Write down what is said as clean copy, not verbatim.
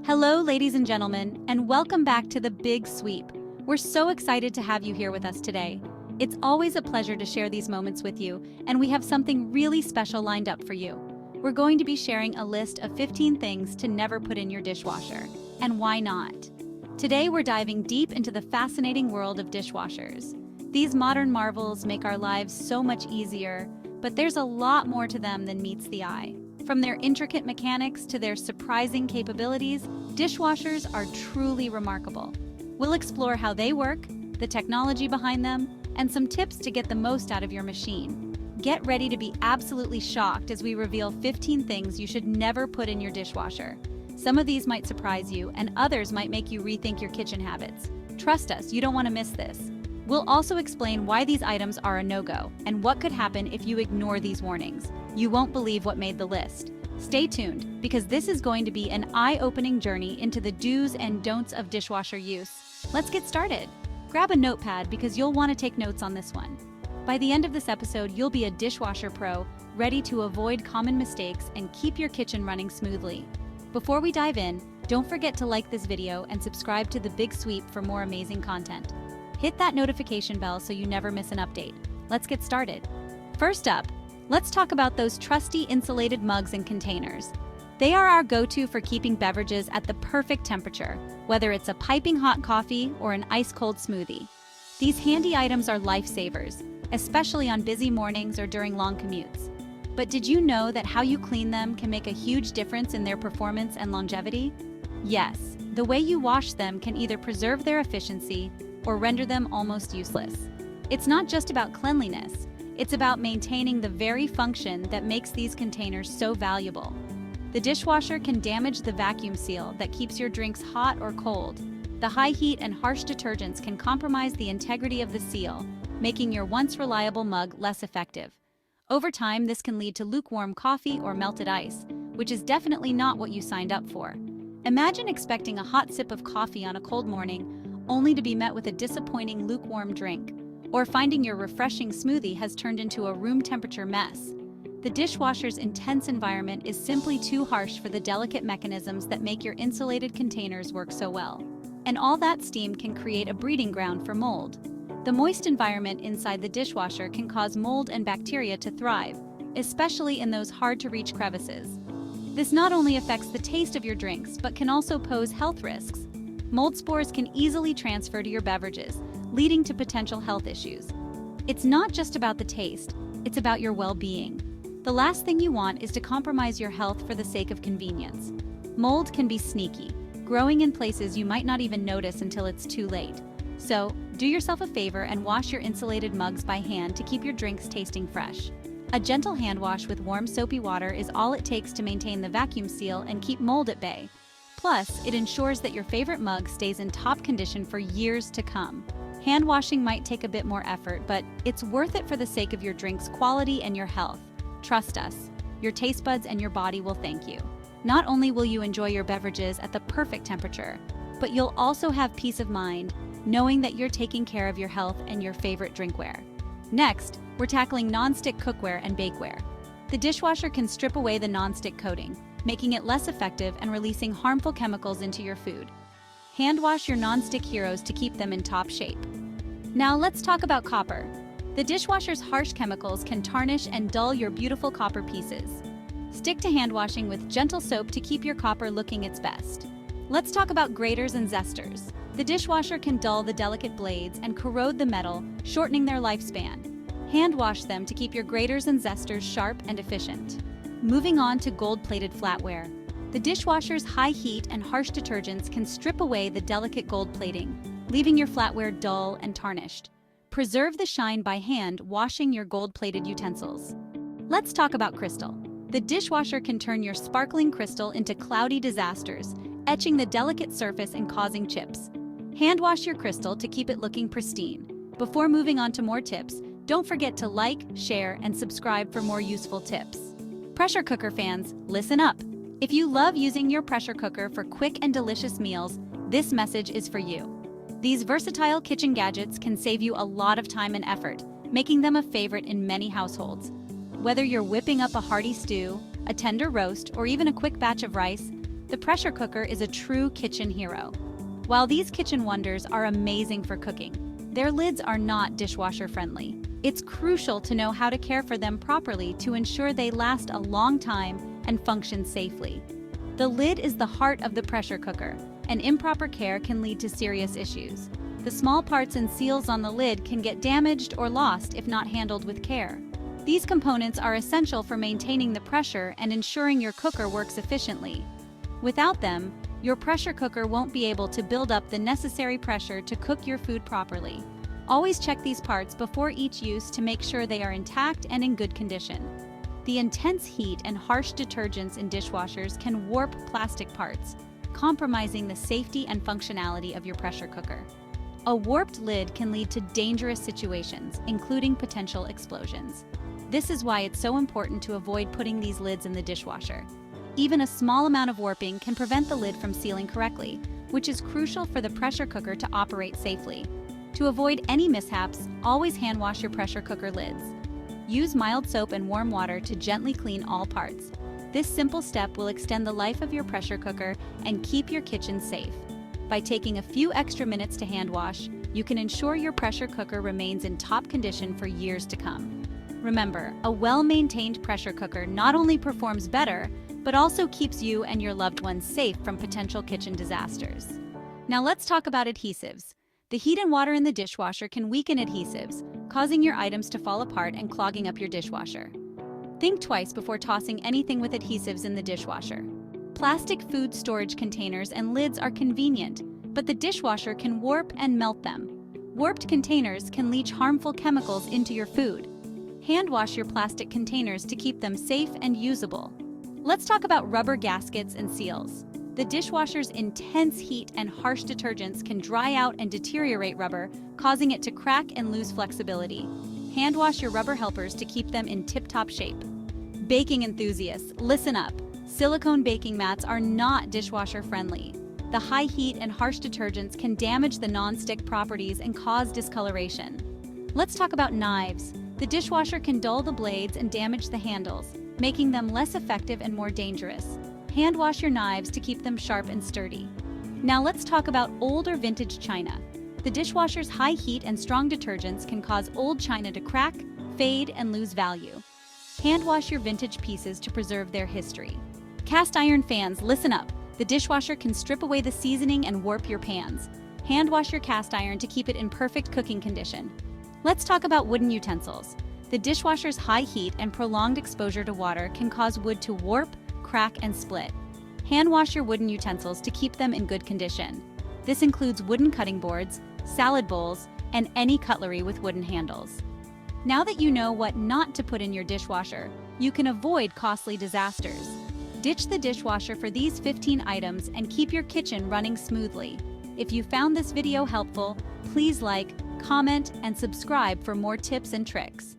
Hello, ladies and gentlemen, and welcome back to The Big Sweep. We're so excited to have you here with us today. It's always a pleasure to share these moments with you, and we have something really special lined up for you. We're going to be sharing a list of 15 things to never put in your dishwasher, and why not? Today, we're diving deep into the fascinating world of dishwashers. These modern marvels make our lives so much easier, but there's a lot more to them than meets the eye. From their intricate mechanics to their surprising capabilities, dishwashers are truly remarkable. We'll explore how they work, the technology behind them, and some tips to get the most out of your machine. Get ready to be absolutely shocked as we reveal 15 things you should never put in your dishwasher. Some of these might surprise you, and others might make you rethink your kitchen habits. Trust us, you don't want to miss this. We'll also explain why these items are a no-go and what could happen if you ignore these warnings. You won't believe what made the list. Stay tuned, because this is going to be an eye-opening journey into the do's and don'ts of dishwasher use. Let's get started. Grab a notepad because you'll want to take notes on this one. By the end of this episode, you'll be a dishwasher pro, ready to avoid common mistakes and keep your kitchen running smoothly. Before we dive in, don't forget to like this video and subscribe to The Big Sweep for more amazing content. Hit that notification bell so you never miss an update. Let's get started. First up, let's talk about those trusty insulated mugs and containers. They are our go-to for keeping beverages at the perfect temperature, whether it's a piping hot coffee or an ice-cold smoothie. These handy items are lifesavers, especially on busy mornings or during long commutes. But did you know that how you clean them can make a huge difference in their performance and longevity? Yes, the way you wash them can either preserve their efficiency or render them almost useless. It's not just about cleanliness, it's about maintaining the very function that makes these containers so valuable. The dishwasher can damage the vacuum seal that keeps your drinks hot or cold. The high heat and harsh detergents can compromise the integrity of the seal, making your once reliable mug less effective. Over time, this can lead to lukewarm coffee or melted ice, which is definitely not what you signed up for. Imagine expecting a hot sip of coffee on a cold morning, only to be met with a disappointing lukewarm drink, or finding your refreshing smoothie has turned into a room temperature mess. The dishwasher's intense environment is simply too harsh for the delicate mechanisms that make your insulated containers work so well. And all that steam can create a breeding ground for mold. The moist environment inside the dishwasher can cause mold and bacteria to thrive, especially in those hard-to-reach crevices. This not only affects the taste of your drinks, but can also pose health risks. Mold spores can easily transfer to your beverages, leading to potential health issues. It's not just about the taste, it's about your well-being. The last thing you want is to compromise your health for the sake of convenience. Mold can be sneaky, growing in places you might not even notice until it's too late. So, do yourself a favor and wash your insulated mugs by hand to keep your drinks tasting fresh. A gentle hand wash with warm soapy water is all it takes to maintain the vacuum seal and keep mold at bay. Plus, it ensures that your favorite mug stays in top condition for years to come. Hand washing might take a bit more effort, but it's worth it for the sake of your drink's quality and your health. Trust us, your taste buds and your body will thank you. Not only will you enjoy your beverages at the perfect temperature, but you'll also have peace of mind knowing that you're taking care of your health and your favorite drinkware. Next, we're tackling non-stick cookware and bakeware. The dishwasher can strip away the non-stick coating, making it less effective and releasing harmful chemicals into your food. Hand wash your non-stick heroes to keep them in top shape. Now let's talk about copper. The dishwasher's harsh chemicals can tarnish and dull your beautiful copper pieces. Stick to hand washing with gentle soap to keep your copper looking its best. Let's talk about graters and zesters. The dishwasher can dull the delicate blades and corrode the metal, shortening their lifespan. Hand wash them to keep your graters and zesters sharp and efficient. Moving on to gold-plated flatware. The dishwasher's high heat and harsh detergents can strip away the delicate gold plating, leaving your flatware dull and tarnished. Preserve the shine by hand washing your gold-plated utensils. Let's talk about crystal. The dishwasher can turn your sparkling crystal into cloudy disasters, etching the delicate surface and causing chips. Hand wash your crystal to keep it looking pristine. Before moving on to more tips, don't forget to like, share, and subscribe for more useful tips. Pressure cooker fans, listen up. If you love using your pressure cooker for quick and delicious meals, this message is for you. These versatile kitchen gadgets can save you a lot of time and effort, making them a favorite in many households. Whether you're whipping up a hearty stew, a tender roast, or even a quick batch of rice, the pressure cooker is a true kitchen hero. While these kitchen wonders are amazing for cooking, their lids are not dishwasher friendly. It's crucial to know how to care for them properly to ensure they last a long time and function safely. The lid is the heart of the pressure cooker, and improper care can lead to serious issues. The small parts and seals on the lid can get damaged or lost if not handled with care. These components are essential for maintaining the pressure and ensuring your cooker works efficiently. Without them, your pressure cooker won't be able to build up the necessary pressure to cook your food properly. Always check these parts before each use to make sure they are intact and in good condition. The intense heat and harsh detergents in dishwashers can warp plastic parts, compromising the safety and functionality of your pressure cooker. A warped lid can lead to dangerous situations, including potential explosions. This is why it's so important to avoid putting these lids in the dishwasher. Even a small amount of warping can prevent the lid from sealing correctly, which is crucial for the pressure cooker to operate safely. To avoid any mishaps, always hand wash your pressure cooker lids. Use mild soap and warm water to gently clean all parts. This simple step will extend the life of your pressure cooker and keep your kitchen safe. By taking a few extra minutes to hand wash, you can ensure your pressure cooker remains in top condition for years to come. Remember, a well-maintained pressure cooker not only performs better, but also keeps you and your loved ones safe from potential kitchen disasters. Now let's talk about adhesives. The heat and water in the dishwasher can weaken adhesives, causing your items to fall apart and clogging up your dishwasher. Think twice before tossing anything with adhesives in the dishwasher. Plastic food storage containers and lids are convenient, but the dishwasher can warp and melt them. Warped containers can leach harmful chemicals into your food. Hand wash your plastic containers to keep them safe and usable. Let's talk about rubber gaskets and seals. The dishwasher's intense heat and harsh detergents can dry out and deteriorate rubber, causing it to crack and lose flexibility. Hand wash your rubber helpers to keep them in tip-top shape. Baking enthusiasts, listen up. Silicone baking mats are not dishwasher friendly. The high heat and harsh detergents can damage the non-stick properties and cause discoloration. Let's talk about knives. The dishwasher can dull the blades and damage the handles, making them less effective and more dangerous. Hand wash your knives to keep them sharp and sturdy. Now let's talk about old or vintage china. The dishwasher's high heat and strong detergents can cause old china to crack, fade, and lose value. Hand wash your vintage pieces to preserve their history. Cast iron fans, listen up. The dishwasher can strip away the seasoning and warp your pans. Hand wash your cast iron to keep it in perfect cooking condition. Let's talk about wooden utensils. The dishwasher's high heat and prolonged exposure to water can cause wood to warp, crack, and split. Hand wash your wooden utensils to keep them in good condition. This includes wooden cutting boards, salad bowls, and any cutlery with wooden handles. Now that you know what not to put in your dishwasher, you can avoid costly disasters. Ditch the dishwasher for these 15 items and keep your kitchen running smoothly. If you found this video helpful, please like, comment, and subscribe for more tips and tricks.